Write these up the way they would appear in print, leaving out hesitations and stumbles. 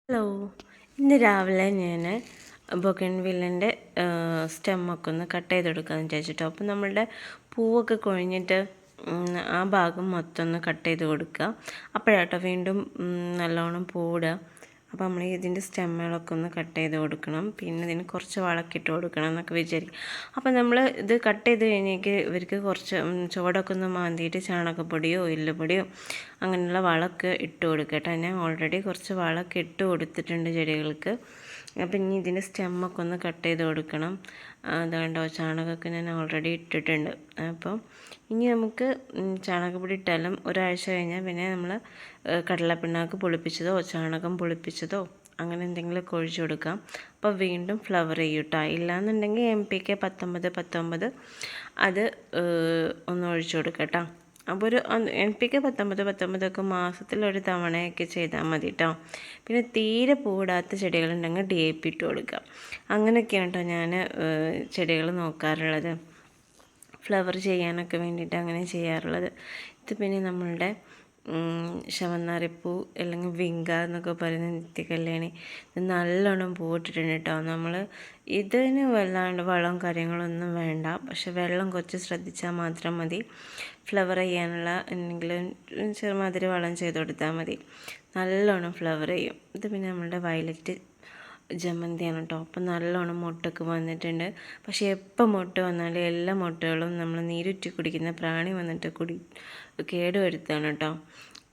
Hello, ഇന്ന് രാവിലെ ഞാൻ ബൊഗൺവില്ലിൻ്റെ സ്റ്റെമ്മൊക്കെ ഒന്ന് കട്ട് ചെയ്തെടുക്കാമെന്ന് വിചാരിച്ചിട്ടോ. അപ്പോൾ നമ്മളുടെ പൂവൊക്കെ കൊഴിഞ്ഞിട്ട് ആ ഭാഗം മൊത്തം ഒന്ന് കട്ട് ചെയ്ത് കൊടുക്കുക. അപ്പോഴാട്ടോ വീണ്ടും നല്ലോണം പൂവിടുക. അപ്പോൾ നമ്മൾ ഇതിൻ്റെ സ്റ്റെമ്മുകളൊക്കെ ഒന്ന് കട്ട് ചെയ്ത് കൊടുക്കണം. പിന്നെ ഇതിന് കുറച്ച് വളക്കിട്ട് കൊടുക്കണം എന്നൊക്കെ വിചാരിക്കും. അപ്പോൾ നമ്മൾ ഇത് കട്ട് ചെയ്ത് കഴിഞ്ഞേക്ക് ഇവർക്ക് കുറച്ച് ചുവടൊക്കെ ഒന്ന് മാന്തിയിട്ട് ചാണകപ്പൊടിയോ എല്ലുപൊടിയോ അങ്ങനെയുള്ള വളമൊക്കെ ഇട്ട് കൊടുക്കട്ടെ. ഞാൻ ഓൾറെഡി കുറച്ച് വളമൊക്കെ ഇട്ട് കൊടുത്തിട്ടുണ്ട് ചെടികൾക്ക്. അപ്പം ഇനി ഇതിൻ്റെ സ്റ്റെമ്മൊക്കെ ഒന്ന് കട്ട് ചെയ്ത് കൊടുക്കണം. അതുകൊണ്ടോ ചാണകമൊക്കെ ഞാൻ ഓൾറെഡി ഇട്ടിട്ടുണ്ട്. അപ്പം ഇനി നമുക്ക് ചാണകപ്പൊടി ഇട്ടാലും ഒരാഴ്ച കഴിഞ്ഞാൽ പിന്നെ നമ്മൾ കടലപ്പിണ്ണാക്ക് പൊളിപ്പിച്ചതോ ചാണകം പൊളിപ്പിച്ചതോ അങ്ങനെ എന്തെങ്കിലുമൊക്കെ ഒഴിച്ചു കൊടുക്കാം. അപ്പോൾ വീണ്ടും ഫ്ലവർ ചെയ്യും കേട്ടോ. ഇല്ലയെന്നുണ്ടെങ്കിൽ NPK 19-19 അത് ഒന്ന് ഒഴിച്ചു കൊടുക്കാം കേട്ടോ. അപ്പോൾ ഒരു NPK 19-19 മാസത്തിലൊരു തവണയൊക്കെ ചെയ്താൽ മതി കേട്ടോ. പിന്നെ തീരെ പൂവിടാത്ത ചെടികളുണ്ടെങ്കിൽ DAP ഇട്ട് കൊടുക്കാം. അങ്ങനെയൊക്കെയാണ് കേട്ടോ ഞാൻ ചെടികൾ നോക്കാറുള്ളത്. ഫ്ലവർ ചെയ്യാനൊക്കെ വേണ്ടിയിട്ട് അങ്ങനെ ചെയ്യാറുള്ളത്. ഇത് പിന്നെ നമ്മളുടെ ശവന്നാറിപ്പൂ അല്ലെങ്കിൽ വിങ്ക എന്നൊക്കെ പറയുന്ന നിത്യകല്യാണി ഇത് നല്ലോണം പൂവിട്ടിട്ടുണ്ട് കേട്ടോ. നമ്മൾ ഇതിന് വല്ലാണ്ട് വളവും കാര്യങ്ങളൊന്നും വേണ്ട, പക്ഷെ വെള്ളം കുറച്ച് ശ്രദ്ധിച്ചാൽ മാത്രം മതി. ഫ്ലവർ ചെയ്യാനുള്ള എന്തെങ്കിലും ചെറുമാതിരി വളം ചെയ്ത് കൊടുത്താൽ മതി, നല്ലോണം ഫ്ലവർ ചെയ്യും. ഇത് പിന്നെ നമ്മളുടെ വയലറ്റ് ജമന്തിയാണ് കേട്ടോ. അപ്പം നല്ലോണം മൊട്ടൊക്കെ വന്നിട്ടുണ്ട്. പക്ഷേ എപ്പോൾ മൊട്ട് വന്നാലും എല്ലാ മൊട്ടുകളും നമ്മൾ നീരുറ്റി കുടിക്കുന്ന പ്രാണി വന്നിട്ട് കേടുവരുത്താണ് കേട്ടോ.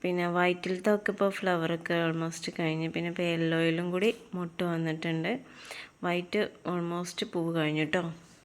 പിന്നെ വൈറ്റിലത്തൊക്കെ ഇപ്പോൾ ഫ്ലവറൊക്കെ ഓൾമോസ്റ്റ് കഴിഞ്ഞ്, പിന്നെ ഇപ്പോൾ യെല്ലോയിലും കൂടി മൊട്ട് വന്നിട്ടുണ്ട്. വൈറ്റ് ഓൾമോസ്റ്റ് പൂവ് കഴിഞ്ഞു കേട്ടോ.